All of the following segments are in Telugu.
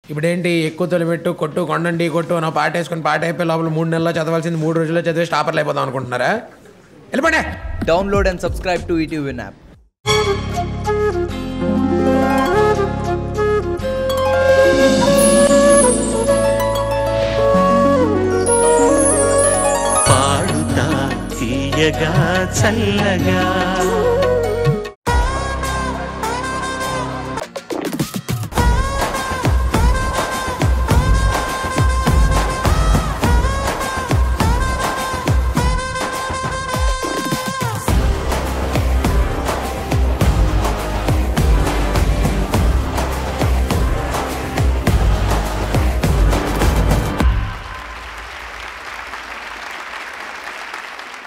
ఇప్పుడేంటి ఎక్కువ తొలిమెట్టు కొట్టు కొండండి కొట్టు నా పాట వేసుకొని పాట అయిపోయి లోపల 3 నెలల్లో చదవాల్సింది 3 రోజుల్లో చదివి స్టాపర్లు అయిపోదాం అనుకుంటున్నారా? వెళ్ళిపోండి. Download and subscribe to ETVN app. పాడుతా తీయగా చల్లగా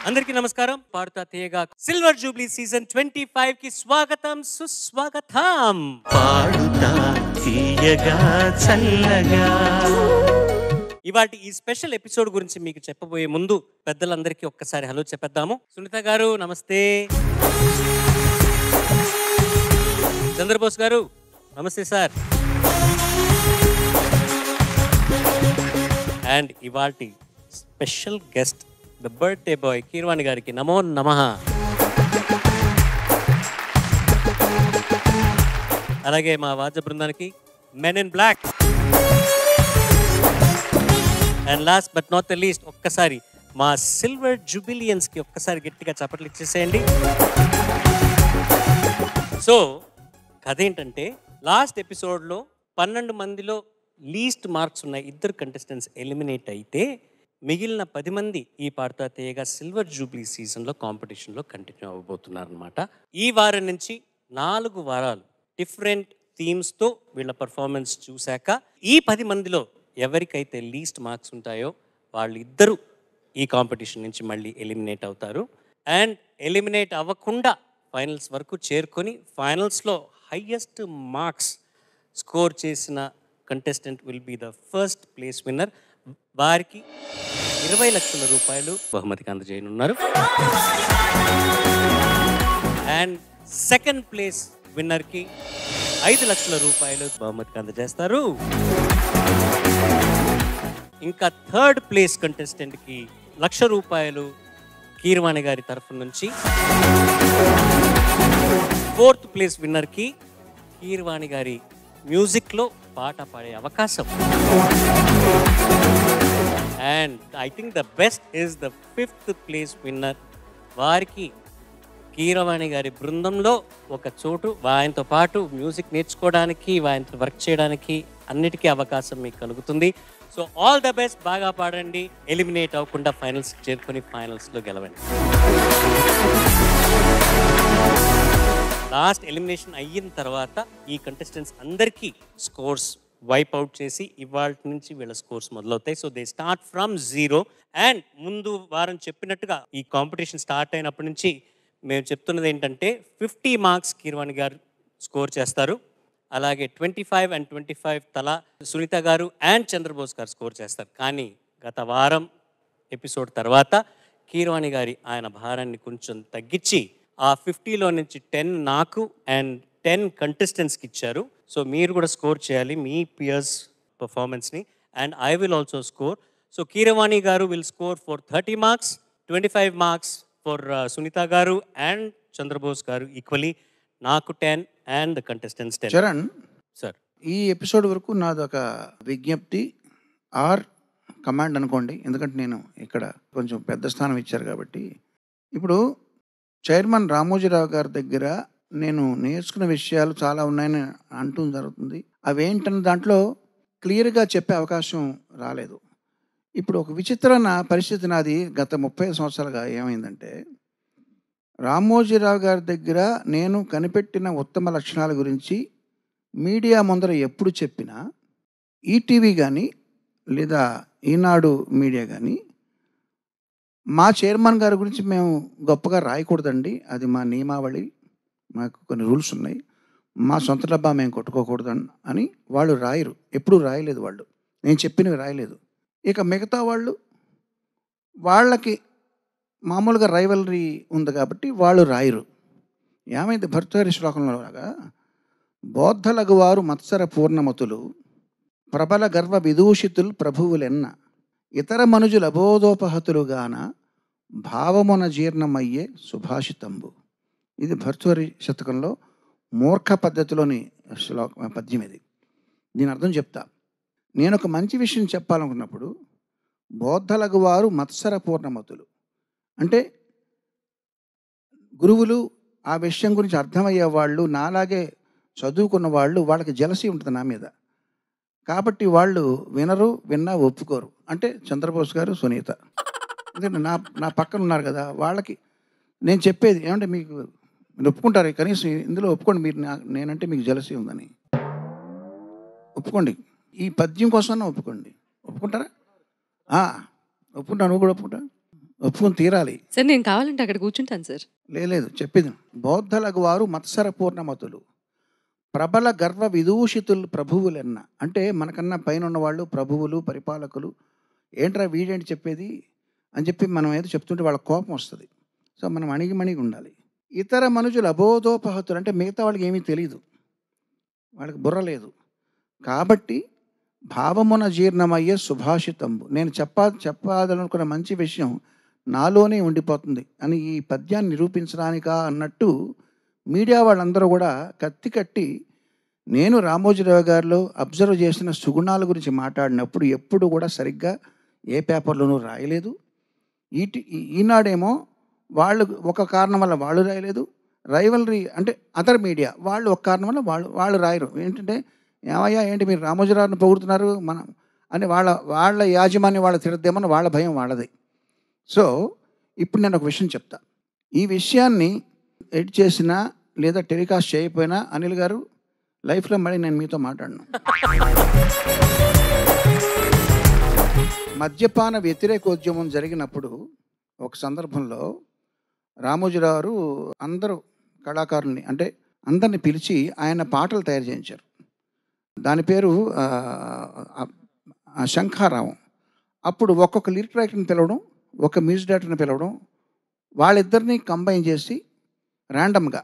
అందరికీ నమస్కారం. పాడుతా తీయగా సిల్వర్ జూబ్లీ సీజన్ 25 కి స్వాగతం సుస్వాగతం. పాడుతా తీయగా చల్లగా. ఇవాటి ఈ స్పెషల్ ఎపిసోడ్ గురించి మీకు చెప్పబోయే ముందు పెద్దలందరికీ ఒక్కసారి హలో చెప్పేద్దాము. సునీత గారు నమస్తే. చంద్రబోస్ గారు నమస్తే సార్. అండ్ ఇవాటి special guest the birthday boy Keeravani గారికి నమో నమః. అలాగే మా వాద్య బృందానికి men in black. And last but not the least ఒక్కసారి మా సిల్వర్ జూబిలియన్స్కి ఒక్కసారి గట్టిగా చప్పట్లు ఇచ్చేసేయండి. సో కథ ఏంటంటే లాస్ట్ ఎపిసోడ్లో 12 మందిలో లీస్ట్ మార్క్స్ ఉన్న 2 కంటెస్టెంట్స్ ఎలిమినేట్ అయితే మిగిలిన 10 మంది ఈ పాడుతా తీయగా సిల్వర్ జూబ్లీ సీజన్లో కాంపిటీషన్లో కంటిన్యూ అవ్వబోతున్నారనమాట. ఈ వారం నుంచి 4 వారాలు డిఫరెంట్ థీమ్స్తో వీళ్ళ పర్ఫార్మెన్స్ చూశాక ఈ 10 మందిలో ఎవరికైతే లీస్ట్ మార్క్స్ ఉంటాయో వాళ్ళిద్దరూ ఈ కాంపిటీషన్ నుంచి మళ్ళీ ఎలిమినేట్ అవుతారు. అండ్ ఎలిమినేట్ అవ్వకుండా ఫైనల్స్ వరకు చేరుకొని ఫైనల్స్లో హైయెస్ట్ మార్క్స్ స్కోర్ చేసిన contestant will be the first place winner. వారికి 20 లక్షల రూపాయలు బహుమతికి అందజేయనున్నారు. అండ్ సెకండ్ ప్లేస్ విన్నర్కి 5 లక్షల రూపాయలు బహుమతికి అందజేస్తారు. ఇంకా థర్డ్ ప్లేస్ కంటెస్టెంట్కి 1,00,000 రూపాయలు కీరవాణి గారి తరఫు నుంచి. ఫోర్త్ ప్లేస్ విన్నర్కి కీరవాణి గారి మ్యూజిక్లో పాట పాడే అవకాశం. And I think the best is the 5th place winner. వారికి కీరవాణి గారి బృందంలో ఒక చోటు, ఆయనతో పాటు మ్యూజిక్ నేర్చుకోవడానికి, ఆయనతో వర్క్ చేయడానికి అన్నిటికీ అవకాశం మీకు కలుగుతుంది. So all the best. బాగా పాడండి, ఎలిమినేట్ అవ్వకుండా ఫైనల్స్ చేరుకొని ఫైనల్స్లో గెలవండి. లాస్ట్ ఎలిమినేషన్ అయిన తర్వాత ఈ కంటెస్టెంట్స్ అందరికీ స్కోర్స్ వైప్ అవుట్ చేసి ఇవాళ నుంచి వీళ్ళ స్కోర్స్ మొదలవుతాయి. So they start from 0. And ముందు వారం చెప్పినట్టుగా ఈ కాంపిటీషన్ స్టార్ట్ అయినప్పటి నుంచి మేము చెప్తున్నది ఏంటంటే 50 మార్క్స్ కీరవాణి గారు స్కోర్ చేస్తారు. అలాగే 25 and 25 తలా సునీత గారు అండ్ చంద్రబోస్ గారు స్కోర్ చేస్తారు. కానీ గత వారం ఎపిసోడ్ తర్వాత కీరవాణి గారి ఆయన భారాన్ని కొంచెం తగ్గించి ఆ 50లో నుంచి 10 నాకు అండ్ 10 కంటెస్టెంట్స్కి ఇచ్చారు. సో మీరు కూడా స్కోర్ చేయాలి మీ పియర్స్ పర్ఫార్మెన్స్ని. And I will also score. So Keeravani గారు will score for 30 marks, 25 marks for Sunitha గారు అండ్ చంద్రబోస్ గారు ఈక్వలీ. నాకు 10 and the contestants 10. Charan sir, ఈ ఎపిసోడ్ వరకు నాదొక విజ్ఞప్తి ఆర్ కమాండ్ అనుకోండి, ఎందుకంటే నేను ఇక్కడ కొంచెం పెద్ద స్థానం ఇచ్చారు కాబట్టి. ఇప్పుడు చైర్మన్ రామోజీరావు గారి దగ్గర నేను నేర్చుకున్న విషయాలు చాలా ఉన్నాయని అంటూ జరుగుతుంది. అవేంటన్న దాంట్లో క్లియర్గా చెప్పే అవకాశం రాలేదు. ఇప్పుడు ఒక విచిత్రమైన పరిస్థితి నాది గత 30 సంవత్సరాలుగా ఏమైందంటే, రామోజీరావు గారి దగ్గర నేను కనిపెట్టిన ఉత్తమ లక్షణాల గురించి మీడియా ముందర ఎప్పుడు చెప్పినా ఈటీవీ కానీ లేదా ఈనాడు మీడియా కానీ మా చైర్మన్ గారి గురించి మేము గొప్పగా రాయకూడదండి, అది మా నియమావళి, మాకు కొన్ని రూల్స్ ఉన్నాయి, మా సొంత డబ్బా మేము కొట్టుకోకూడదు అని వాళ్ళు రాయరు. ఎప్పుడూ రాయలేదు వాళ్ళు, నేను చెప్పినవి రాయలేదు. ఇక మిగతా వాళ్ళు వాళ్ళకి మామూలుగా రైవలరీ ఉంది కాబట్టి వాళ్ళు రాయరు. ఏమైంది భర్తృహరి శ్లోకంలో లాగా బౌద్ధ లఘువారు మత్సర పూర్ణమతులు ప్రబల గర్వ విదూషితుల్ ప్రభువులెన్న ఇతర మనుజుల అబోధోపహతులుగాన భావమున జీర్ణమయ్యే సుభాషితంబు. ఇది భర్తృహరి శతకంలో మూర్ఖ పద్ధతిలోని పద్యం ఇది. దీని అర్థం చెప్తా. నేను ఒక మంచి విషయం చెప్పాలనుకున్నప్పుడు బోద్ధలగు వారు మత్సర పూర్ణమతులు అంటే గురువులు ఆ విషయం గురించి అర్థమయ్యే వాళ్ళు, నాలాగే చదువుకున్న వాళ్ళు, వాళ్ళకి జలసి ఉంటుంది నా మీద. కాబట్టి వాళ్ళు విన్నా ఒప్పుకోరు. అంటే చంద్రబోస్ గారు, సునీత, ఎందుకంటే నా పక్కన ఉన్నారు కదా, వాళ్ళకి నేను చెప్పేది ఏమంటే మీకు మీరు ఒప్పుకుంటారు, కనీసం ఇందులో ఒప్పుకోండి, మీరు నేనంటే మీకు జలసి ఉందని ఒప్పుకోండి. ఈ పద్యం కోసం ఒప్పుకోండి. ఒప్పుకుంటారా? ఒప్పుకుంటా. నువ్వు కూడా ఒప్పుకుంటా? ఒప్పుకొని తీరాలి సార్. నేను కావాలంటే అక్కడ కూర్చుంటాను సార్. లేదు చెప్పేది. బౌద్ధలకు వారు మత్సర పూర్ణమతులు ప్రబల గర్వ విదూషితులు ప్రభువులెన్న అంటే మనకన్నా పైన ఉన్నవాళ్ళు ప్రభువులు, పరిపాలకులు. ఏంట్రా వీడేంటి చెప్పేది అని చెప్పి మనం ఏదో చెప్తుంటే వాళ్ళ కోపం వస్తుంది. సో మనం అణిగిమణిగి ఉండాలి. ఇతర మనుషులు అబోధోపహతులు అంటే మిగతా వాళ్ళకి ఏమీ తెలియదు, వాళ్ళకి బుర్ర లేదు. కాబట్టి భావమున జీర్ణమయ్యే సుభాషితంబు. నేను చెప్పాలనుకున్న మంచి విషయం నాలోనే ఉండిపోతుంది అని ఈ పద్యాన్ని నిరూపించడానికా అన్నట్టు మీడియా వాళ్ళందరూ కూడా కత్తి నేను రామోజీరావు గారిలో అబ్జర్వ్ చేసిన సుగుణాల గురించి మాట్లాడినప్పుడు ఎప్పుడు కూడా సరిగ్గా ఏ పేపర్లోనూ రాయలేదు. ఈనాడేమో వాళ్ళు ఒక కారణం వల్ల వాళ్ళు రాయలేదు, రైవలరీ అంటే అదర్ మీడియా వాళ్ళు ఒక కారణం వల్ల వాళ్ళు రాయరు. ఏంటంటే ఏమయ్యా ఏంటి మీరు రామోజీరావుని పొగుడుతున్నారు మనం అని వాళ్ళ యాజమాన్యం వాళ్ళ తిరద్దేమని వాళ్ళ భయం వాళ్ళది. సో ఇప్పుడు నేను ఒక విషయం చెప్తా. ఈ విషయాన్ని ఎడిట్ చేసినా లేదా టెలికాస్ట్ చేయకపోయినా అనిల్ గారు లైఫ్లో మళ్ళీ నేను మీతో మాట్లాడను. మద్యపాన వ్యతిరేకోద్యమం జరిగినప్పుడు ఒక సందర్భంలో రామోజీరావు అందరూ కళాకారుల్ని అంటే అందరిని పిలిచి ఆయన పాటలు తయారు చేయించారు. దాని పేరు శంఖారావం. అప్పుడు ఒక్కొక్క లిరిక్ రైటర్ని పిలవడం, ఒక మ్యూజిక్ డైరెక్టర్ని పిలవడం, వాళ్ళిద్దరినీ కంబైన్ చేసి ర్యాండమ్గా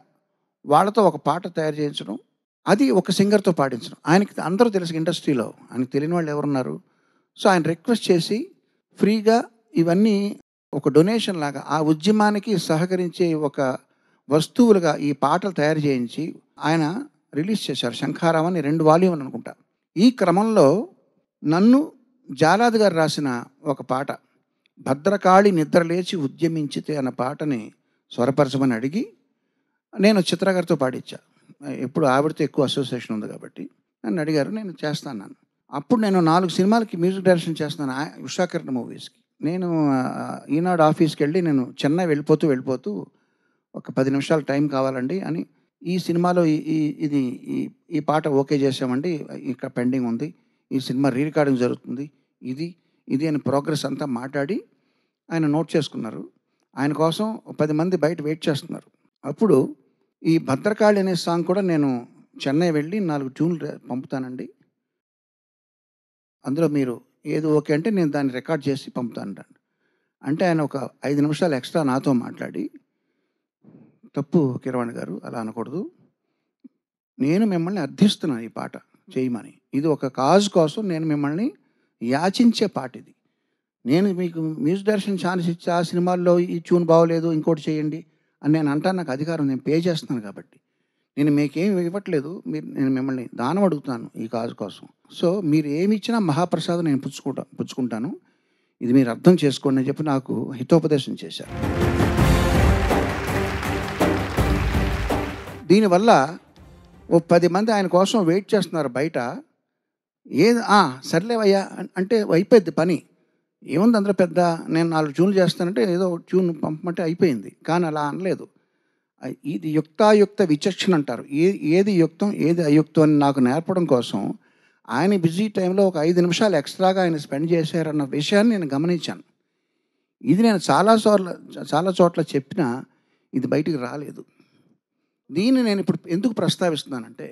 వాళ్ళతో ఒక పాట తయారు చేయించడం, అది ఒక సింగర్తో పాడించడం. ఆయనకి అందరూ తెలుసు ఇండస్ట్రీలో, ఆయనకు తెలియని వాళ్ళు ఎవరున్నారు. సో ఆయన రిక్వెస్ట్ చేసి ఫ్రీగా ఇవన్నీ ఒక డొనేషన్ లాగా ఆ ఉద్యమానికి సహకరించే ఒక వస్తువులుగా ఈ పాటలు తయారు చేయించి ఆయన రిలీజ్ చేశారు. శంఖారావం అని 2 వాల్యూమ్లు అనుకుంటా. ఈ క్రమంలో నన్ను జాలాది గారు రాసిన ఒక పాట భద్రకాళి నిద్రలేచి ఉద్యమించితే అన్న పాటని స్వరపరచమని అడిగి నేను చిత్ర గారితో పాడించా. ఎప్పుడు ఆవిడతో ఎక్కువ అసోసియేషన్ ఉంది కాబట్టి నన్ను అడిగారు, నేను చేస్తాను. అప్పుడు నేను 4 సినిమాలకి మ్యూజిక్ డైరెక్షన్ చేస్తున్నాను, ఉషాకరణ మూవీస్కి. నేను ఈనాడు ఆఫీస్కి వెళ్ళి నేను చెన్నై వెళ్ళిపోతూ ఒక 10 నిమిషాలు టైం కావాలండి అని, ఈ సినిమాలో ఈ పాట ఓకే చేసామండి, ఇక్కడ పెండింగ్ ఉంది, ఈ సినిమా రీ రికార్డింగ్ జరుగుతుంది, ఇది అని ప్రోగ్రెస్ అంతా మాట్లాడి ఆయన నోట్ చేసుకున్నారు. ఆయన కోసం 10 మంది బయట వెయిట్ చేస్తున్నారు. అప్పుడు ఈ భద్రకాళి అనే సాంగ్ కూడా నేను చెన్నై వెళ్ళి 4 ట్యూన్లు పంపుతానండి, అందులో మీరు ఏది ఓకే అంటే నేను దాన్ని రికార్డ్ చేసి పంపుతాను అంటే ఆయన ఒక 5 నిమిషాలు ఎక్స్ట్రా నాతో మాట్లాడి, తప్పు కిరవాణి గారు, అలా అనకూడదు, నేను మిమ్మల్ని అర్థిస్తున్నాను ఈ పాట చేయమని, ఇది ఒక కాజ్ కోసం నేను మిమ్మల్ని యాచించే పాట ఇది, నేను మీకు మ్యూజిక్ డైరెక్షన్ ఛాన్స్ ఇచ్చి ఆ సినిమాల్లో ఈ ట్యూన్ బాగోలేదు ఇంకోటి చేయండి అని నేను అంటాను, నాకు అధికారం, నేను పే చేస్తున్నాను కాబట్టి, నేను మీకేమి ఇవ్వట్లేదు, నేను మిమ్మల్ని దానం అడుగుతాను ఈ కాజ్ కోసం. సో మీరు ఏమి ఇచ్చినా మహాప్రసాదం నేను పుచ్చుకుంటాను, ఇది మీరు అర్థం చేసుకోండి అని చెప్పి నాకు హితోపదేశం చేశారు. దీనివల్ల ఓ 10 మంది ఆయన కోసం వెయిట్ చేస్తున్నారు బయట. సర్లేవయ్యా అంటే అయిపోయింది పని, ఏముంది అందులో పెద్ద, నేను 4 ట్యూన్లు చేస్తానంటే ఏదో ట్యూన్ పంపమంటే అయిపోయింది. కానీ అలా అనలేదు. ఇది యుక్తాయుక్త విచక్షణ అంటారు. ఏది యుక్తం ఏది అయుక్తం అని నాకు నేర్పడం కోసం ఆయన బిజీ టైంలో ఒక 5 నిమిషాలు ఎక్స్ట్రాగా ఆయన స్పెండ్ చేశారన్న విషయాన్ని నేను గమనించాను. ఇది నేను చాలా చోట్ల చెప్పినా ఇది బయటికి రాలేదు. దీన్ని నేను ఇప్పుడు ఎందుకు ప్రస్తావిస్తున్నానంటే,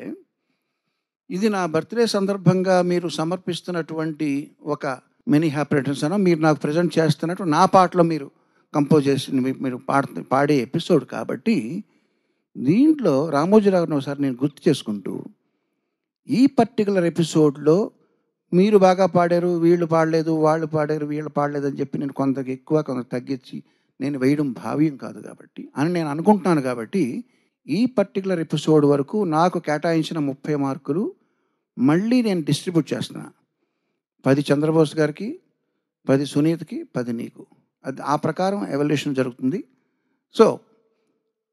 ఇది నా బర్త్డే సందర్భంగా మీరు సమర్పిస్తున్నటువంటి ఒక మెనీ హ్యాపీ రిటర్న్స్ అనో మీరు నాకు ప్రజెంట్ చేస్తున్నట్టు నా పాటలో మీరు కంపోజ్ చేసి మీరు పాడే ఎపిసోడ్ కాబట్టి, దీంట్లో రామోజీరావుని ఒకసారి నేను గుర్తు చేసుకుంటూ, ఈ పర్టికులర్ ఎపిసోడ్లో మీరు బాగా పాడారు, వీళ్ళు పాడలేదు, వాళ్ళు పాడారు, వీళ్ళు పాడలేదు అని చెప్పి నేను కొంతకు ఎక్కువ కొంత తగ్గించి నేను వేయడం భావ్యం కాదు కాబట్టి అని నేను అనుకుంటున్నాను. కాబట్టి ఈ పర్టికులర్ ఎపిసోడ్ వరకు నాకు కేటాయించిన 30 మార్కులు మళ్ళీ నేను డిస్ట్రిబ్యూట్ చేస్తున్నా. 10 చంద్రబోస్ గారికి, 10 సునీతకి, 10 నీకు. అది ఆ ప్రకారం ఎవల్యూషన్ జరుగుతుంది. సో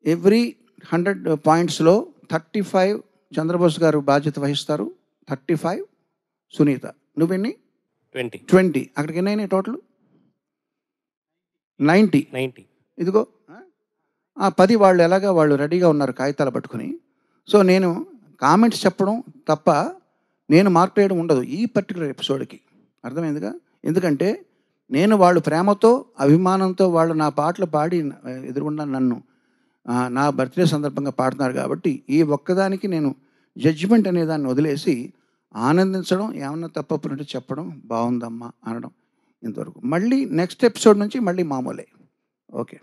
ఎవ్రీ 100 పాయింట్స్లో 35 చంద్రబోస్ గారు బాధ్యత వహిస్తారు, 35 సునీత. నువ్వెన్ని? 20. అక్కడికి ఎన్ని అయినాయి టోటల్? 90. ఇదిగో 10 వాళ్ళు ఎలాగా వాళ్ళు రెడీగా ఉన్నారు కాగితాలు పట్టుకుని. సో నేను కామెంట్స్ చెప్పడం తప్ప నేను మార్క్ వేయడం ఉండదు ఈ పర్టికులర్ ఎపిసోడ్కి. అర్థమైందిగా? ఎందుకంటే నేను వాళ్ళు ప్రేమతో అభిమానంతో వాళ్ళు నా పాటలు పాడి ఎదురుగుండా నన్ను నా బర్త్డే సందర్భంగా పాడుతున్నారు కాబట్టి ఈ ఒక్కదానికి నేను జడ్జిమెంట్ అనే దాన్ని వదిలేసి ఆనందించడం, ఏమన్నా తప్పప్పునంటే చెప్పడం, బాగుందమ్మా అనడం ఇంతవరకు. మళ్ళీ నెక్స్ట్ ఎపిసోడ్ నుంచి మళ్ళీ మామూలే. ఓకే.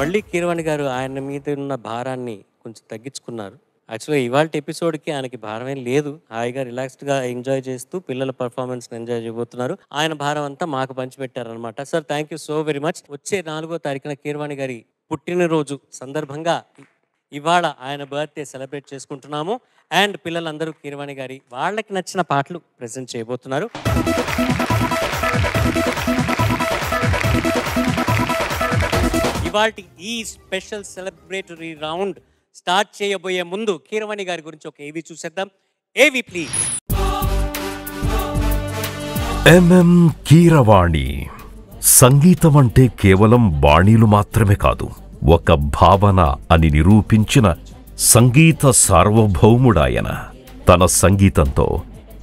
మళ్ళీ కీరవాణి గారు ఆయన మీద ఉన్న భారాన్ని కొంచెం తగ్గించుకున్నారు. యాక్చువల్గా ఇవాళ ఎపిసోడ్కి ఆయనకి భారమేం లేదు, హాయిగా రిలాక్స్డ్గా ఎంజాయ్ చేస్తూ పిల్లల పర్ఫార్మెన్స్ని ఎంజాయ్ చేయబోతున్నారు. ఆయన భారం అంతా మాకు పంచిపెట్టారనమాట. Sir thank you so very much. వచ్చే 4వ తారీఖున కీరవాణి గారి పుట్టినరోజు సందర్భంగా ఇవాళ ఆయన బర్త్డే సెలబ్రేట్ చేసుకుంటున్నాము. అండ్ పిల్లలందరూ కీరవాణి గారి వాళ్ళకి నచ్చిన పాటలు ప్రెజెంట్ చేయబోతున్నారు. ఇవాల్టి ఈ స్పెషల్ సెలబ్రేటరీ రౌండ్ స్టార్ట్ చేయబోయే ముందు కీరవాణి గారి గురించి ఒక ఏవి చూసేద్దాం. ఏవి ప్లీజ్. ఎంఎం కీరవాణి. సంగీతం అంటే కేవలం బాణీలు మాత్రమే కాదు, ఒక భావన అని నిరూపించిన సంగీత సార్వభౌముడాయన. తన సంగీతంతో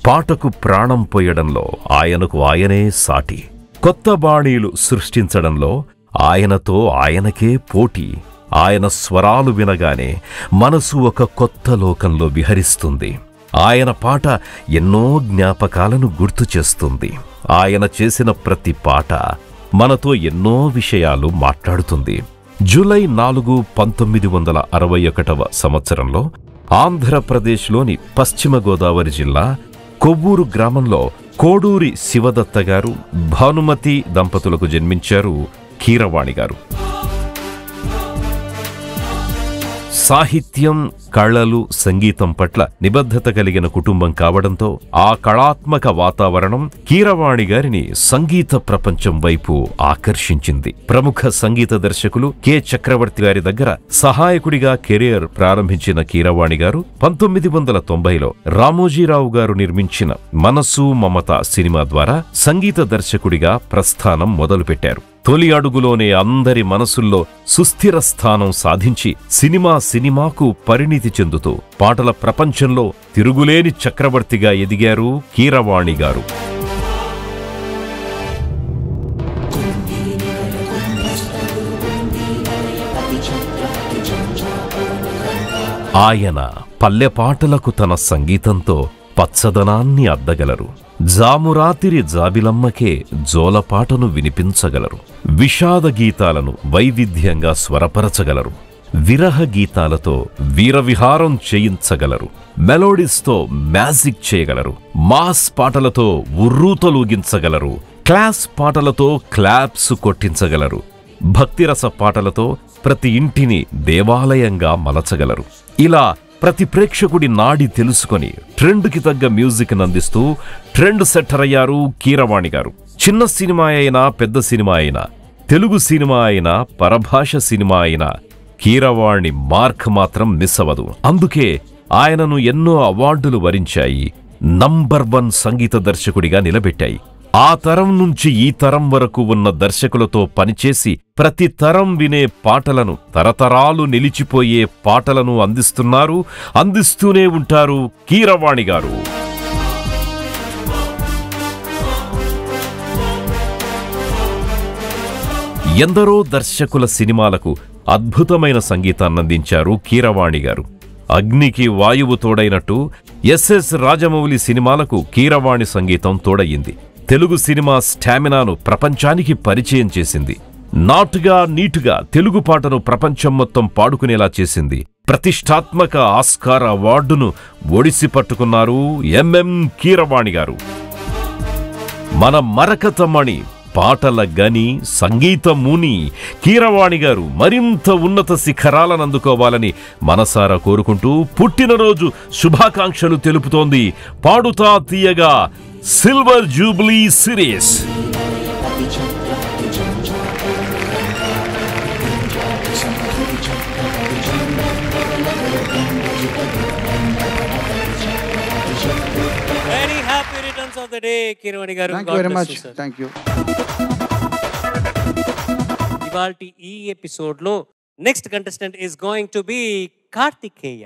పాటకు ప్రాణం పోయడంలో ఆయనకు ఆయనే సాటి. కొత్త బాణీలు సృష్టించడంలో ఆయనతో ఆయనకే పోటీ. ఆయన స్వరాలు వినగానే మనసు ఒక కొత్త లోకంలో విహరిస్తుంది. ఆయన పాట ఎన్నో జ్ఞాపకాలను గుర్తు చేస్తుంది. ఆయన చేసిన ప్రతి పాట మనతో ఎన్నో విషయాలు మాట్లాడుతుంది. జూలై 4, 1961 సంవత్సరంలో ఆంధ్రప్రదేశ్లోని పశ్చిమ గోదావరి జిల్లా కొవ్వూరు గ్రామంలో కోడూరి శివదత్త గారు, భానుమతి దంపతులకు జన్మించారు కీరవాణి గారు. సాహిత్యం, కళలు, సంగీతం పట్ల నిబద్ధత కలిగిన కుటుంబం కావడంతో ఆ కళాత్మక వాతావరణం కీరవాణి గారిని సంగీత ప్రపంచం వైపు ఆకర్షించింది. ప్రముఖ సంగీత దర్శకులు కె చక్రవర్తి గారి దగ్గర సహాయకుడిగా కెరియర్ ప్రారంభించిన కీరవాణి గారు 1990లో రామోజీరావు గారు నిర్మించిన మనసు మమత సినిమా ద్వారా సంగీత దర్శకుడిగా ప్రస్థానం మొదలుపెట్టారు. తొలి అడుగులోనే అందరి మనసుల్లో సుస్థిర స్థానం సాధించి సినిమాకు పరిణితి చెందుతూ పాటల ప్రపంచంలో తిరుగులేని చక్రవర్తిగా ఎదిగారు కీరవాణి గారు. ఆయన పల్లెపాటలకు తన సంగీతంతో పచ్చదనాన్ని అద్దగలరు. జామురాతిరి జాబిలమ్మకే జోలపాటను వినిపించగలరు. విషాద గీతాలను వైవిధ్యంగా స్వరపరచగలరు. విరహ గీతాలతో వీరవిహారం చేయించగలరు. మెలోడీస్తో మ్యాజిక్ చేయగలరు. మాస్ పాటలతో ఉర్రూతలూగించగలరు. క్లాస్ పాటలతో క్లాప్స్ కొట్టించగలరు. భక్తిరస పాటలతో ప్రతి ఇంటిని దేవాలయంగా మలచగలరు. ఇలా ప్రతి ప్రేక్షకుడి నాడి తెలుసుకొని ట్రెండ్కి తగ్గ మ్యూజిక్ అందిస్తూ ట్రెండ్ సెట్టర్ అయ్యారు కీరవాణి గారు. చిన్న సినిమా అయినా పెద్ద సినిమా అయినా, తెలుగు సినిమా అయినా పరభాష సినిమా అయినా కీరవాణి మార్క్ మాత్రం మిస్ అవ్వదు. అందుకే ఆయనను ఎన్నో అవార్డులు వరించాయి, నంబర్ 1 సంగీత దర్శకుడిగా నిలబెట్టాయి. ఆ తరం నుంచి ఈ తరం వరకు ఉన్న దర్శకులతో పనిచేసి ప్రతి తరం వినే పాటలను, తరతరాలు నిలిచిపోయే పాటలను అందిస్తూనే ఉంటారు కీరవాణి గారు. ఎందరో దర్శకుల సినిమాలకు అద్భుతమైన సంగీతాన్నందించారు కీరవాణి గారు. అగ్నికి వాయువు తోడైనట్టు ఎస్ఎస్ రాజమౌళి సినిమాలకు కీరవాణి సంగీతం తోడయింది. తెలుగు సినిమా స్టామినాను ప్రపంచానికి పరిచయం చేసింది. నాటుగా నీటుగా తెలుగు పాటను ప్రపంచం మొత్తం పాడుకునేలా చేసింది. ప్రతిష్టాత్మక ఆస్కార్ అవార్డును ఒడిసి పట్టుకున్నారు ఎంఎం కీరవాణి గారు. మన మరకతమణి, పాటల గని, సంగీత ముని కీరవాణి గారు మరింత ఉన్నత శిఖరాలను అందుకోవాలని మనసారా కోరుకుంటూ పుట్టినరోజు శుభాకాంక్షలు తెలుపుతోంది Padutha Theeyaga silver jubilee series. Very happy returns of the day, Kirwani garu. Thank you very much. Thank you. ఇవాల్టి ఈ ఎపిసోడ్ లో next contestant is going to be Karthikeya.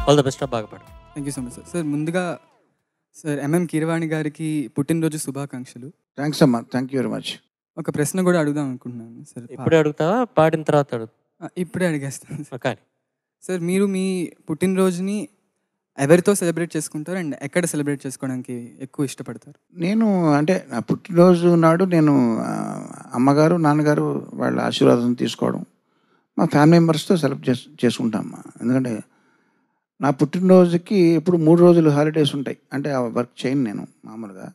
All the best. బాగా పాడు. Thank you so much sir. Sir ముందుగా సార్ ఎంఎం కీరవాణి గారికి పుట్టినరోజు శుభాకాంక్షలు. థ్యాంక్స్ అమ్మా. Thank you very much. ఒక ప్రశ్న కూడా అడుగుదాం అనుకుంటున్నాను సార్. ఇప్పుడే అడుగుతావా, పాడిన తర్వాత అడుగుతా? ఇప్పుడే అడిగేస్తాను సార్. కానీ సార్ మీరు మీ పుట్టినరోజుని ఎవరితో సెలబ్రేట్ చేసుకుంటారు అండ్ ఎక్కడ సెలబ్రేట్ చేసుకోవడానికి ఎక్కువ ఇష్టపడతారు? నేను అంటే నా పుట్టినరోజు నాడు నేను అమ్మగారు నాన్నగారు వాళ్ళ ఆశీర్వాదం తీసుకోవడం, మా ఫ్యామిలీ మెంబర్స్తో సెలబ్రేట్ చేసుకుంటామమ్మా. ఎందుకంటే నా పుట్టినరోజుకి ఇప్పుడు 3 రోజులు హాలిడేస్ ఉంటాయి. అంటే ఆ వర్క్ చేయను నేను మామూలుగా.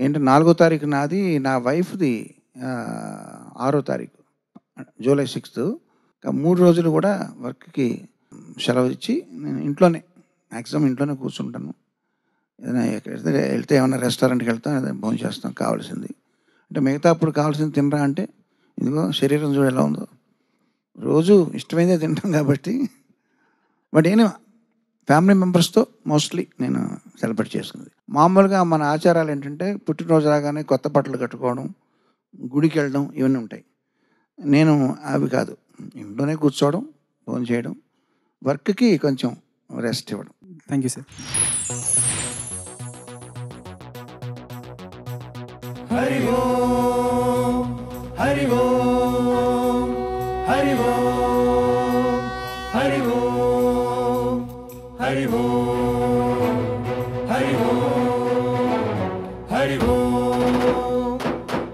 ఏంటంటే 4వ తారీఖు నాది, నా వైఫ్ది 6వ తారీఖు జూలై 6th. 3 రోజులు కూడా వర్క్కి సెలవు ఇచ్చి నేను ఇంట్లోనే మ్యాక్సిమం ఇంట్లోనే కూర్చుంటాను. ఏదైనా ఎక్కడితే వెళ్తే ఏమైనా రెస్టారెంట్కి వెళ్తాం, ఏదైనా భోజనం చేస్తాం కావాల్సింది. అంటే మిగతా అప్పుడు కావాల్సింది తినరా అంటే ఇదిగో శరీరం చూడ ఎలా ఉందో, రోజు ఇష్టమైందే తింటాం కాబట్టి. బట్ ఏమో ఫ్యామిలీ మెంబర్స్తో మోస్ట్లీ నేను సెలబ్రేట్ చేసుకుంది. మామూలుగా మన ఆచారాలు ఏంటంటే పుట్టినరోజు రాగానే కొత్త బట్టలు కట్టుకోవడం, గుడికి వెళ్ళడం ఇవన్నీ ఉంటాయి. నేను అవి కాదు, ఇంట్లోనే కూర్చోవడం, ఫోన్ చేయడం, వర్క్కి కొంచెం రెస్ట్ ఇవ్వడం. Thank you sir. Hari Om Hari Om Hari Om Hari Om Hari Om Hari Om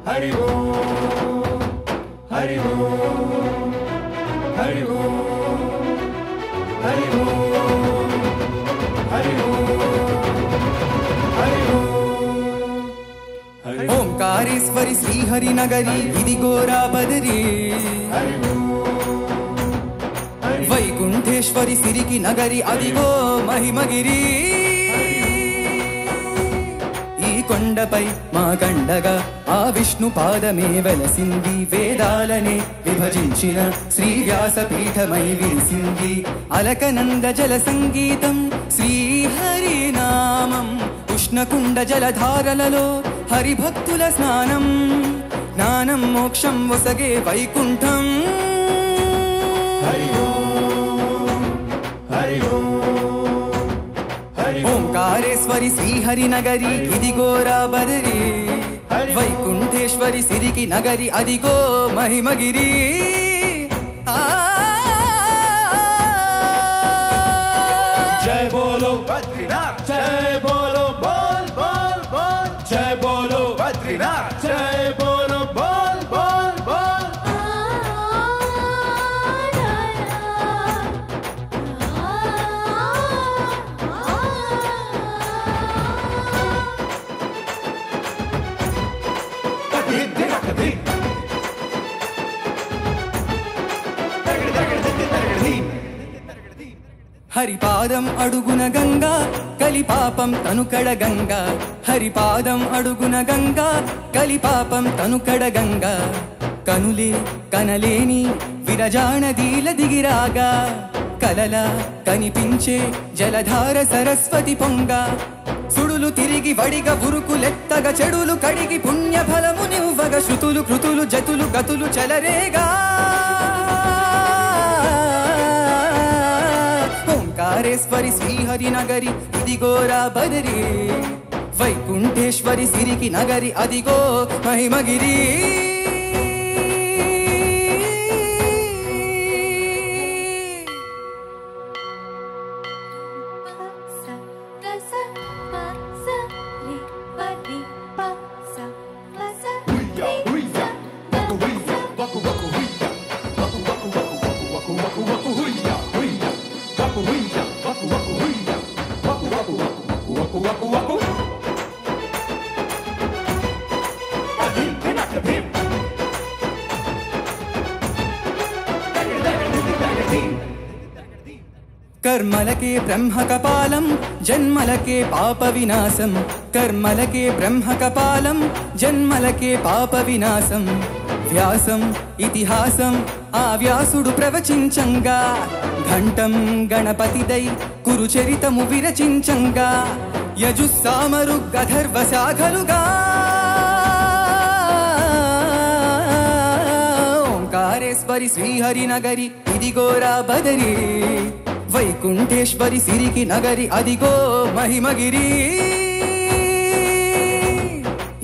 Hari Om Hari Om Hari Om Hari Om Hari Om Hari Om. Omkareshwari Srihari నగరి ఇది గోరా బదరి, వైకుంఠేశ్వరి సిరికి నగరి అదిగో మహిమగిరి. ఈ కొండపై మా గండగా ఆ విష్ణు పాదమే వెలసింది, వేదాలనే విభజించిన శ్రీ వ్యాసపీఠమై విరిసింది. అలకనంద జల సంగీతం శ్రీహరి నామం, ఉష్ణకుండ జలధారలలో హరిభక్తుల స్నానం, జ్ఞానం మోక్షం వసగే వైకుంఠం. ఓంకారేశ్వరి శ్రీహరి నగరి ఇది గోరా బదరి, వైకుంఠేశ్వరి సిరికి నగరి అదిగో మహిమగిరి. జై బోలో బద్రీనాథ్, జై బోలో బోల్ బోల్ బోల్, జై బోలో బద్రీనాథ్, జై బోలో బోల్ బోల్ బోల్. హరిపాదం అడుగున గంగా కలిపాపం తనుకడ గంగా, హరిపాదం అడుగున గంగా కలిపాపం తనుకడ గంగా. కనులే కనలేని విరజానదీల దిగిరాగా, కలలా కనిపించే జలధార సరస్వతి పొంగ. సుడులు తిరిగి వడిగ ఉరుకులెత్తగ, చెడులు కడిగి పుణ్య ఫలము నివ్వగ, శృతులు కృతులు జతులు గతులు చెలరేగా. ఓంకారేశ్వరి శ్రీహరి నగరి ఇది గోరా బదరి, వైకుంఠేశ్వరి సిరికి నగరి అదిగో మహిమగిరి. Sa, ga, sa, pa, sa, re, pa, कर्मलके ब्रह्मकपालं जन्मलके पापविनाशं कर्मलके ब्रह्मकपालं जन्मलके पापविनाशं व्यासम् इतिहासम् आव्यासुडु प्रवचिंचंगा घंटं गणपतिदै कुरुचरितमु विरचिंचंगा यजुस्सामरुगधर्वशाखलुगा ओंकारेश्वरि श्रीहरिनगरि इदिगोरा बदरी వైకుంఠేశ్వరి సిరికి నగరి అదిగో మహిమగిరి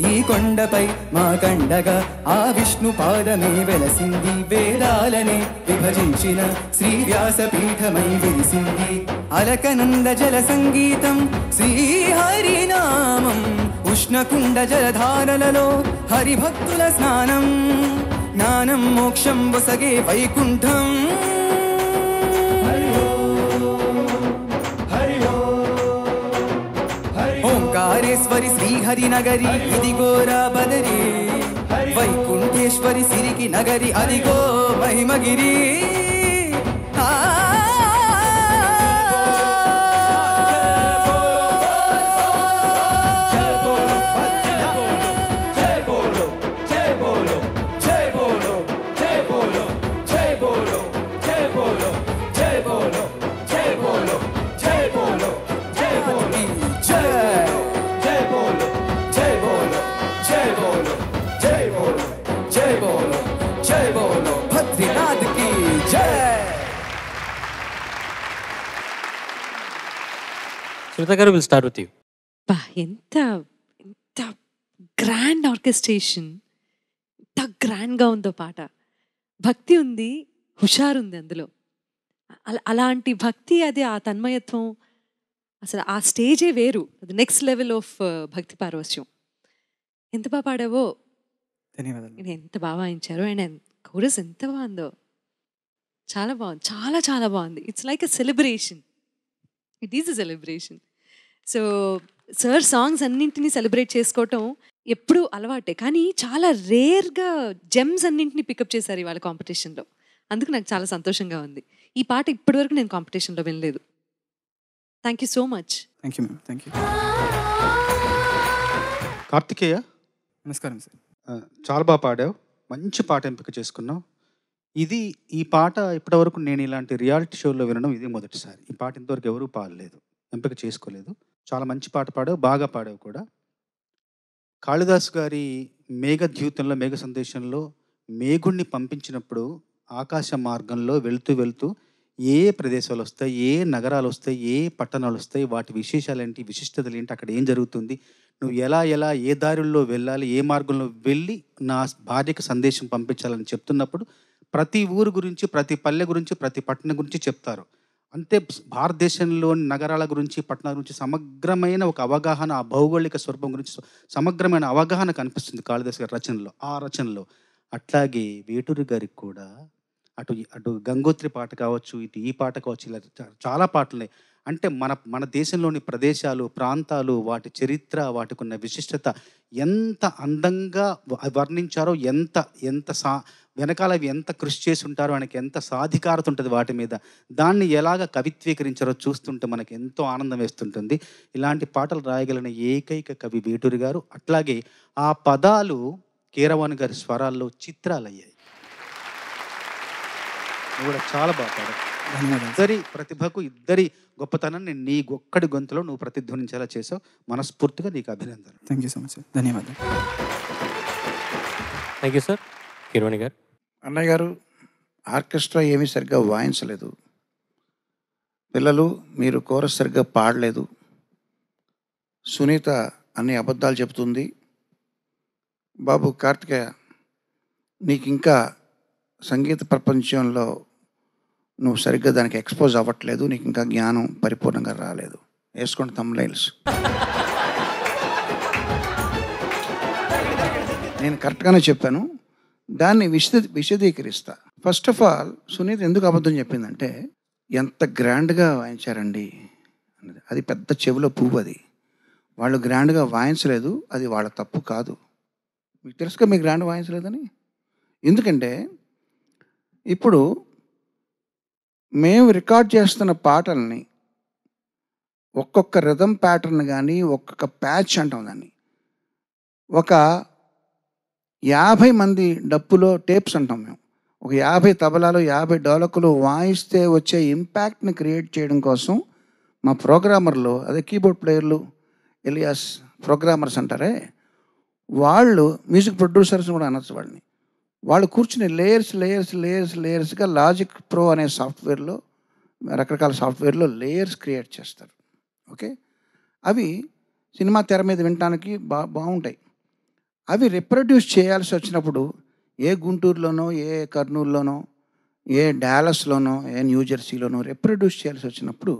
ఈ కొండపై మా కండగా ఆ విష్ణు పాదమే వెలసింది వేదాలనే విభజించిన శ్రీ వ్యాసపీఠమై విరిసింది అలకనంద జల సంగీతం శ్రీహరినామం ఉష్ణకుండ జలధారలలో హరిభక్తుల స్నానం జ్ఞానం మోక్షం వసగే వైకుంఠం ఓంకారేశ్వరి శ్రీహరినగరి ఇదిగోరా బదరి వైకుంఠేశ్వరి సిరికి నగరి అదిగో మహిమగిరి సునీత గారు, విల్ స్టార్ట్ విత్ యూ. బా, ఎంత ఎంత గ్రాండ్ ఆర్కెస్ట్రేషన్, ఎంత గ్రాండ్గా ఉందో పాట. భక్తి ఉంది, హుషారు ఉంది అందులో. అలాంటి భక్తి, అది ఆ తన్మయత్వం, అసలు ఆ స్టేజే వేరు. అది నెక్స్ట్ లెవెల్ ఆఫ్ భక్తి పారవశ్యం. ఎంత బాగా పాడావో, ధన్యవాదాలు. ఎంత బాగా వాయించారో, అండ్ కోరస్ ఎంత బాగుందో. చాలా బాగుంది, చాలా చాలా బాగుంది. It's like a celebration. It is a celebration. So sir songs అన్నింటినీ సెలబ్రేట్ చేసుకోవటం ఎప్పుడూ అలవాటే, కానీ చాలా రేర్గా జెమ్స్ అన్నింటినీ పికప్ చేశారు ఇవాళ కాంపిటీషన్లో. అందుకు నాకు చాలా సంతోషంగా ఉంది. ఈ పాట ఇప్పటివరకు నేను కాంపిటీషన్లో వినలేదు. Thank you so much. Thank you ma'am, thank you. Karthikeya, నమస్కారం సార్. చాలా బాగా పాడావు, మంచి పాట ఎంపిక చేసుకున్నావు. ఈ పాట ఇప్పటివరకు నేను ఇలాంటి రియాలిటీ షోలో వినడం ఇది మొదటిసారి. ఈ పాట ఇంతవరకు ఎవరూ పాడలేదు, ఎంపిక చేసుకోలేదు. చాలా మంచి పాట పాడావు, బాగా పాడావు కూడా. కాళిదాసు గారి మేఘద్యూతంలో, మేఘ సందేశంలో మేఘుణ్ణి పంపించినప్పుడు ఆకాశ మార్గంలో వెళుతూ వెళుతూ ఏ ప్రదేశాలు వస్తాయి, ఏ నగరాలు వస్తాయి, ఏ పట్టణాలు వస్తాయి, వాటి విశేషాలు ఏంటి, విశిష్టతలు ఏంటి, అక్కడ ఏం జరుగుతుంది, నువ్వు ఎలా ఏ దారుల్లో వెళ్ళాలి, ఏ మార్గంలో వెళ్ళి నా భార్యకు సందేశం పంపించాలని చెప్తున్నప్పుడు ప్రతి ఊరు గురించి, ప్రతి పల్లె గురించి, ప్రతి పట్టణం గురించి చెప్తారు. అంతే భారతదేశంలోని నగరాల గురించి, పట్టణాల గురించి సమగ్రమైన ఒక అవగాహన, ఆ భౌగోళిక స్వరూపం గురించి సమగ్రమైన అవగాహన కనిపిస్తుంది కాళిదాసు గారి రచనలో. ఆ రచనలో అట్లాగే వేటూరి గారికి కూడా అటు గంగోత్రి పాట కావచ్చు, ఇటు ఈ పాట కావచ్చు, ఇలా చాలా పాటలు ఉన్నాయి. అంటే మన దేశంలోని ప్రదేశాలు, ప్రాంతాలు, వాటి చరిత్ర, వాటికి ఉన్న విశిష్టత ఎంత అందంగా వర్ణించారో, వెనకాల అవి ఎంత కృషి చేసి ఉంటారో, ఆయనకి ఎంత సాధికారత ఉంటుంది వాటి మీద, దాన్ని ఎలాగ కవిత్వీకరించారో చూస్తుంటే మనకి ఎంతో ఆనందం వేస్తుంటుంది. ఇలాంటి పాటలు రాయగలిగిన ఏకైక కవి వేటూరి గారు. అట్లాగే ఆ పదాలు కీరవాణి గారి స్వరాల్లో చిత్రాలయ్యాయి. నువ్వు కూడా చాలా బాగా పాడావు. ఇద్దరి ప్రతిభకు, ఇద్దరి గొప్పతనాన్ని నీ ఒక్కడి గొంతులో నువ్వు ప్రతిధ్వనించేలా చేసావు. మనస్ఫూర్తిగా నీకు అభినందనలు. Thank you so much sir. ధన్యవాదాలు. Thank you sir. కీరవాణి గారు. అన్నయ్య గారు, ఆర్కెస్ట్రా ఏమీ సరిగ్గా వాయించలేదు. పిల్లలు, మీరు కోరస్ సరిగ్గా పాడలేదు. సునీత అన్ని అబద్ధాలు చెబుతుంది. బాబు కార్తికేయ, నీకు ఇంకా సంగీత ప్రపంచంలో నువ్వు సరిగ్గా దానికి ఎక్స్పోజ్ అవ్వట్లేదు. నీకు ఇంకా జ్ఞానం పరిపూర్ణంగా రాలేదు. వేసుకోండి థంబ్నైల్స్. నేను కరెక్ట్గానే చెప్పాను, దాన్ని విశదీకరిస్తా. ఫస్ట్ ఆఫ్ ఆల్ సునీత ఎందుకు అబద్ధం చెప్పిందంటే, ఎంత గ్రాండ్గా వాయించారండి అన్నది. అది పెద్ద చెవిలో పువ్వు. అది వాళ్ళు గ్రాండ్గా వాయించలేదు, అది వాళ్ళ తప్పు కాదు. మీకు తెలుసుగా మీకు గ్రాండ్ వాయించలేదని. ఎందుకంటే ఇప్పుడు మేము రికార్డ్ చేస్తున్న పాటల్ని ఒక్కొక్క రిథమ్ ప్యాటర్న్ కానీ, ఒక్కొక్క ప్యాచ్ అంటాం దాన్ని, ఒక 50 మంది డప్పులో టేప్స్ అంటాం మేము, ఒక 50 తబలాలు 50 డోలకులు వాయిస్తే వచ్చే ఇంపాక్ట్ని క్రియేట్ చేయడం కోసం మా ప్రోగ్రామర్లు, అదే కీబోర్డ్ ప్లేయర్లు, ఎలియాస్ ప్రోగ్రామర్స్ అంటారే, వాళ్ళు మ్యూజిక్ ప్రొడ్యూసర్స్ కూడా అనొచ్చు వాళ్ళని, వాళ్ళు కూర్చుని లేయర్స్గా లాజిక్ ప్రో అనే సాఫ్ట్వేర్లో, రకరకాల సాఫ్ట్వేర్లో లేయర్స్ క్రియేట్ చేస్తారు. ఓకే, అవి సినిమా తెర మీద వినటానికి బాగుంటాయి. అవి రిప్రొడ్యూస్ చేయాల్సి వచ్చినప్పుడు ఏ గుంటూరులోనో, ఏ కర్నూలులోనో, ఏ డాలస్లోనో, ఏ న్యూజెర్సీలోనో రిప్రొడ్యూస్ చేయాల్సి వచ్చినప్పుడు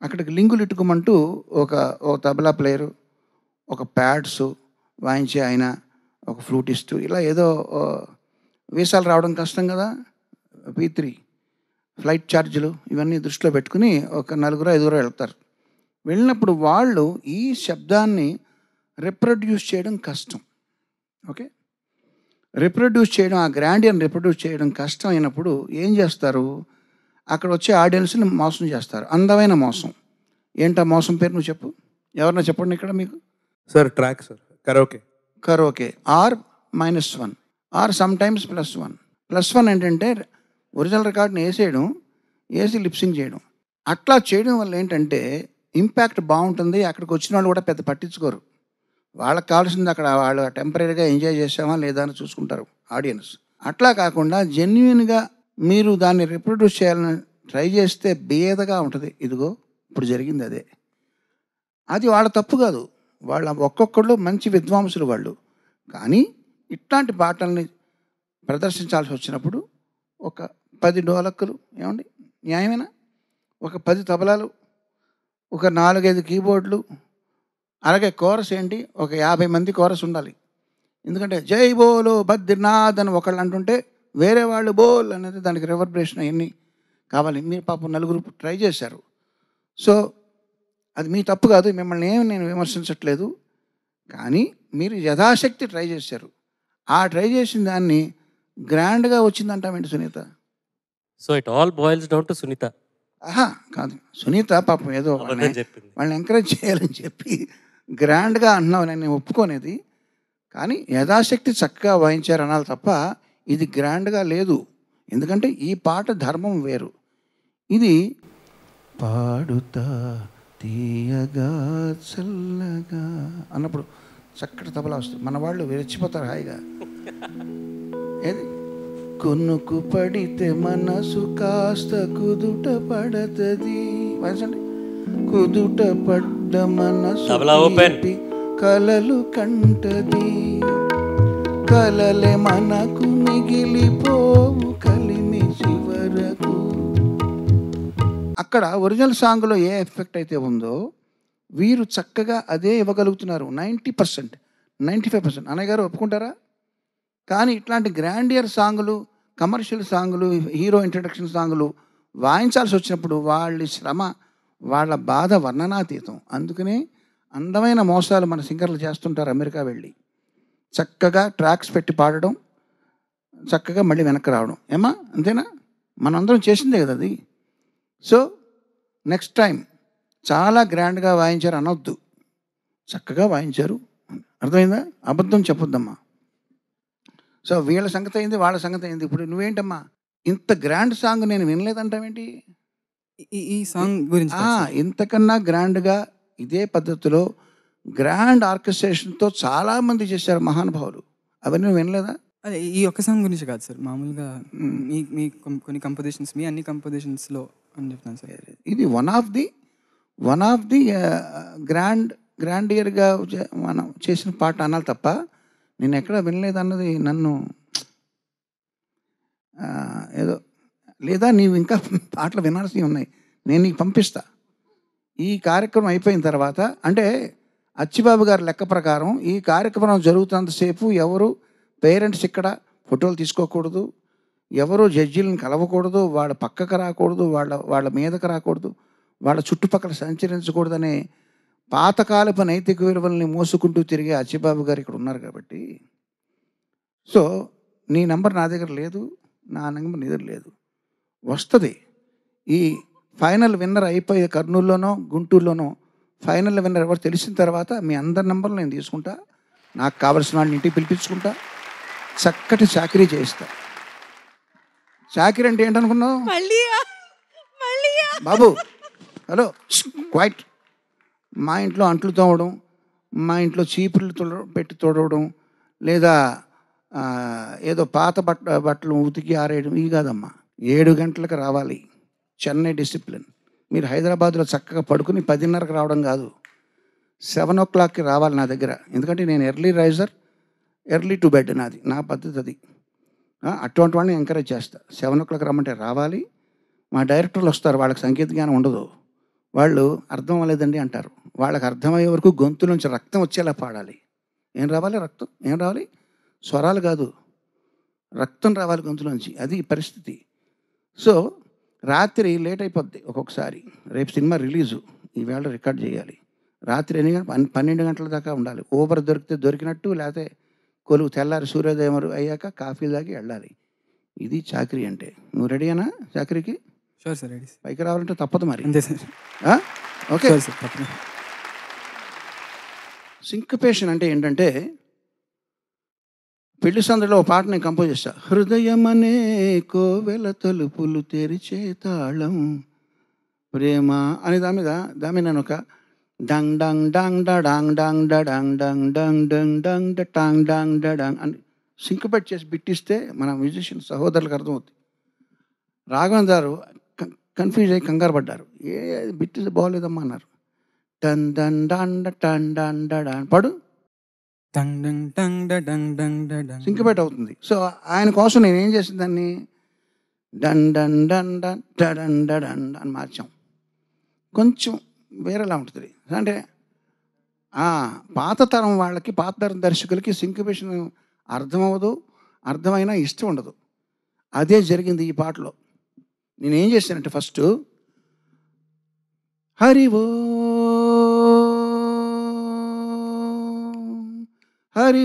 అక్కడికి లింకులు ఇట్టుకోమంటూ ఒక తబలా ప్లేయరు, ఒక ప్యాడ్స్ వాయించే ఆయన, ఒక ఫ్లూటిస్టు, ఇలా ఏదో వీసాలు రావడం కష్టం కదా, P3 ఫ్లైట్ ఛార్జీలు ఇవన్నీ దృష్టిలో పెట్టుకుని ఒక 4-5 వెళ్తారు. వెళ్ళినప్పుడు వాళ్ళు ఈ శబ్దాన్ని రిప్రొడ్యూస్ చేయడం కష్టం. ఓకే, రిప్రొడ్యూస్ చేయడం, ఆ గ్రాండియర్ని రిప్రొడ్యూస్ చేయడం కష్టం అయినప్పుడు ఏం చేస్తారు, అక్కడ వచ్చే ఆడియన్స్ని మోసం చేస్తారు. అందమైన మోసం. ఏంటా మోసం పేరు నువ్వు చెప్పు, ఎవరన్నా చెప్పండి ఇక్కడ మీకు. Sir track sir, karaoke R-1 or some times +1. +1 ఏంటంటే ఒరిజినల్ రికార్డ్ని వేసి లిప్సింగ్ చేయడం. అట్లా చేయడం వల్ల ఏంటంటే ఇంపాక్ట్ బాగుంటుంది. అక్కడికి వచ్చిన వాళ్ళు కూడా పెద్ద పట్టించుకోరు. వాళ్ళకి కావాల్సింది అక్కడ వాళ్ళు టెంపరీగా ఎంజాయ్ చేసామా లేదా అని చూసుకుంటారు ఆడియన్స్. అట్లా కాకుండా జెన్యున్గా మీరు దాన్ని రిప్రొడ్యూస్ చేయాలని ట్రై చేస్తే బేదగా ఉంటుంది. ఇదిగో ఇప్పుడు జరిగింది అదే. అది వాళ్ళ తప్పు కాదు, వాళ్ళ ఒక్కొక్కళ్ళు మంచి విద్వాంసులు వాళ్ళు. కానీ ఇట్లాంటి పాటల్ని ప్రదర్శించాల్సి వచ్చినప్పుడు ఒక 10 డోలక్కులు ఏమండి న్యాయమేనా, ఒక 10 తబలాలు, ఒక 4-5 కీబోర్డులు, అలాగే కోరస్ ఏంటి, ఒక 50 మంది కోరస్ ఉండాలి. ఎందుకంటే జై బోలో బద్రీనాథ్ అని ఒకళ్ళు అంటుంటే వేరే వాళ్ళు బోల్ అనేది దానికి రివర్బరేషన్ అవన్నీ కావాలి. మీరు పాపం 4 ట్రై చేశారు. సో అది మీ తప్పు కాదు, మిమ్మల్ని ఏమి నేను విమర్శించట్లేదు. కానీ మీరు యథాశక్తి ట్రై చేశారు. ఆ ట్రై చేసిన దాన్ని గ్రాండ్గా వచ్చిందంటామేంటి Sunitha? So it all boils down to Sunitha. కాదు, సునీత పాపం ఏదో చెప్పింది, వాళ్ళని ఎంకరేజ్ చేయాలని చెప్పి గ్రాండ్గా అంటున్నావు, నేను ఒప్పుకోనేది. కానీ యథాశక్తి చక్కగా వాయించారు అనాలి తప్ప ఇది గ్రాండ్గా లేదు. ఎందుకంటే ఈ పాట ధర్మం వేరు. ఇది పాడుతా తీయగా చల్లగా అన్నప్పుడు చక్కటి తబలా వస్తుంది, మన వాళ్ళు విరచిపోతారు హాయిగా. ఏది కొనుకు పడితే మనసు కాస్త కుదుట పడతది, వాయించండి. కుదుట పడ్డ మనసు కలలు కంటది, కలలే మనకు మిగిలిపోవు కలిమి చివరకు. అక్కడ ఒరిజినల్ సాంగ్లో ఏ ఎఫెక్ట్ అయితే ఉందో వీరు చక్కగా అదే ఇవ్వగలుగుతున్నారు. 90%, 95%. అన్నయ్య గారు ఒప్పుకుంటారా? కానీ ఇట్లాంటి గ్రాండియర్ సాంగులు, కమర్షియల్ సాంగులు, హీరో ఇంట్రడక్షన్ సాంగులు వాయించాల్సి వచ్చినప్పుడు వాళ్ళ శ్రమ, వాళ్ళ బాధ వర్ణనాతీతం. అందుకనే అందమైన మోసాలు మన సింగర్లు చేస్తుంటారు. అమెరికా వెళ్ళి చక్కగా ట్రాక్స్ పెట్టి పాడడం, చక్కగా మళ్ళీ వెనక్కి రావడం. ఏమా అంతేనా? మనందరం చేసిందే కదా అది. సో నెక్స్ట్ టైం చాలా గ్రాండ్గా వాయించారు అనొద్దు, చక్కగా వాయించారు. అర్థమైందా? అబద్ధం చెప్పొద్దమ్మా. సో వీళ్ళ సంగతి అయింది, వాళ్ళ సంగతి అయింది. ఇప్పుడు నువ్వేంటమ్మా ఇంత గ్రాండ్ సాంగ్ నేను వినలేదంటావేంటి? ఈ సాంగ్ గురించి ఇంతకన్నా గ్రాండ్గా ఇదే పద్ధతిలో గ్రాండ్ ఆర్కెస్ట్రేషన్తో చాలామంది చేశారు మహానుభావులు. అవన్నీ నువ్వు వినలేదా? అదే ఈ ఒక్క సాంగ్ గురించి కాదు సార్, మామూలుగా మీ కొన్ని కంపోజిషన్స్, మీ అన్ని కంపోజిషన్స్లో అని చెప్తాను సార్. ఇది వన్ ఆఫ్ ది గ్రాండియర్గా మనం చేసిన పాట అనాలి తప్ప నేను ఎక్కడ వినలేదు అన్నది నన్ను ఏదో లేదా నీవు ఇంకా పాటలు వినాల్సినవి ఉన్నాయి, నేను నీకు పంపిస్తా. ఈ కార్యక్రమం అయిపోయిన తర్వాత, అంటే అచ్చిబాబు గారి లెక్క ప్రకారం ఈ కార్యక్రమం జరుగుతున్నంతసేపు ఎవరు పేరెంట్స్ ఇక్కడ ఫోటోలు తీసుకోకూడదు, ఎవరో జడ్జీలను కలవకూడదు, వాళ్ళ పక్కకు రాకూడదు, వాళ్ళ మీదకు రాకూడదు, వాళ్ళ చుట్టుపక్కల సంచరించకూడదనే పాతకాలపు నైతిక విలువల్ని మోసుకుంటూ తిరిగే అచ్చిబాబు గారు ఇక్కడ ఉన్నారు కాబట్టి, సో నీ నంబర్ నా దగ్గర లేదు, నా నంబర్ నీ దగ్గర లేదు, వస్తుంది. ఈ ఫైనల్ విన్నర్ అయిపోయే కర్నూలులోనో గుంటూరులోనో ఫైనల్ విన్నర్ ఎవరు తెలిసిన తర్వాత మీ అందరి నంబర్లు నేను తీసుకుంటా, నాకు కావలసిన వాళ్ళని ఇంటికి పిలిపించుకుంటా, చక్కటి చాకరీ చేయిస్తా. చాకరీ అంటే ఏంటనుకున్నావు బాబు? Hello, quiet. మా ఇంట్లో అంట్లు తోమడం, మా ఇంట్లో చీపుర్లు పెట్టి తోడవడం, లేదా ఏదో పాత బట్టలు ఉతికి ఆరేయడం, ఇవి కాదమ్మా. 7 గంటలకు రావాలి, చెన్నై డిసిప్లిన్. మీరు హైదరాబాద్లో చక్కగా పడుకుని 10:30కి రావడం కాదు, 7 o'clockకి రావాలి నా దగ్గర. ఎందుకంటే నేను early raiser, early to bed, నా పద్ధతి అది. అటువంటి వాడిని ఎంకరేజ్ చేస్తా. 7 o'clock రమ్మంటే రావాలి. మా డైరెక్టర్లు వస్తారు, వాళ్ళకి సంగీత జ్ఞానం ఉండదు, వాళ్ళు అర్థం అవ్వలేదండి అంటారు. వాళ్ళకి అర్థమయ్యే వరకు గొంతు నుంచి రక్తం వచ్చేలా పాడాలి. ఏం రావాలి? రక్తం. ఏం రావాలి? స్వరాలు కాదు, రక్తం రావాలి గొంతులోంచి. అది పరిస్థితి. సో రాత్రి లేట్ అయిపోద్ది ఒక్కొక్కసారి. రేపు సినిమా రిలీజు, ఈవేళ రికార్డ్ చేయాలి. రాత్రి 12 గంటల దాకా ఉండాలి. ఊబర్ దొరికితే దొరికినట్టు, లేకపోతే కొలువు తెల్లారి సూర్యోదయం అయ్యాక కాఫీ తాగి వెళ్ళాలి. ఇది చాకరీ అంటే. నువ్వు రెడీనా చాకరీకి? Sure sir, ready. పైకి రావాలంటే తప్పదు మరి. అంతే సార్. ఓకే సార్, తప్పదు. సింకపేషన్ అంటే ఏంటంటే, పెళ్లి సందడిలో ఒక పాట నేను కంపోజ్ చేస్తా. హృదయమనే కోవెల తలుపులు తెరిచే తాళం ప్రేమ అని దాని మీద నేను ఒక dung dung dung dong dong dong dung dung dung dung dong dong dong అని సింకపేట్ చేసి బిట్టిస్తే మన మ్యూజిషియన్ సహోదరులకు అర్థమవుతుంది. రాఘవన్ గారు కన్ఫ్యూజ్ అయ్యి కంగారు పడ్డారు. బిట్టిస్తే బాగోలేదమ్మా అన్నారు. టన్ డన్ డండ టన్ డండ డాన్ పాడు, సింకపేట్ అవుతుంది. సో ఆయన కోసం నేను ఏం చేసిన దాన్ని done done done done done done అని మార్చాం. కొంచెం వేరేలా ఉంటుంది. అంటే పాత తరం వాళ్ళకి, పాత తరం దర్శకులకి సింకపేషన్ అర్థమవ్వదు, అర్థమైనా ఇష్టం ఉండదు. అదే జరిగింది ఈ పాటలో. నేనేం చేశానంటే, ఫస్ట్ హరివో హరి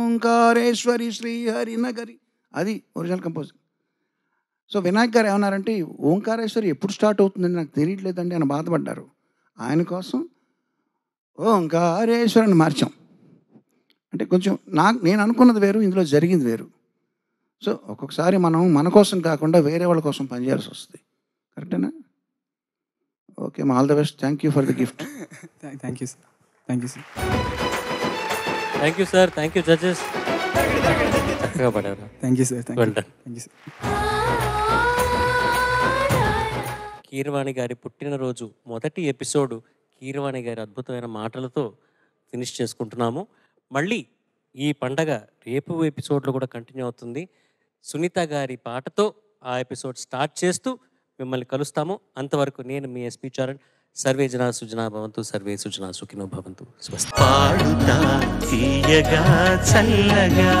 ఓంకారేశ్వరి శ్రీ హరినగరి, అది ఒరిజినల్ కంపోజింగ్. సో వినాయక్ గారు ఏమన్నారంటే, ఓంకారేశ్వరి ఎప్పుడు స్టార్ట్ అవుతుందని నాకు తెలియట్లేదండి అని బాధపడ్డారు. ఆయన కోసం ఓంకారేశ్వరి అని మార్చాం. అంటే కొంచెం నేను అనుకున్నది వేరు, ఇందులో జరిగింది వేరు. సో ఒక్కొక్కసారి మనం మన కోసం కాకుండా వేరే వాళ్ళ కోసం పనిచేయాల్సి వస్తుంది. కరెక్టేనా? Okay, all the best. Thank you for the gift. Thank you sir. Thank you sir. Thank you sir. Thank you judges. చక్కగా పడారు. Thank you sir. Thank you sir. Keeravani గారి పుట్టినరోజు మొదటి ఎపిసోడ్ కీరవాణి గారి అద్భుతమైన మాటలతో ఫినిష్ చేసుకుంటున్నాము. మళ్ళీ ఈ పండగ రేపు ఎపిసోడ్లో కూడా కంటిన్యూ అవుతుంది. సునీత గారి పాటతో ఆ ఎపిసోడ్ స్టార్ట్ చేస్తూ మిమ్మల్ని కలుస్తాము. అంతవరకు నేను మీ ఎస్పీ చరణ్. సర్వే జనా సుజనా భవంతు, సర్వే సుజనా సుఖినో భవంతు. స్వస్తి. పాడుతా తీయగా చల్లగా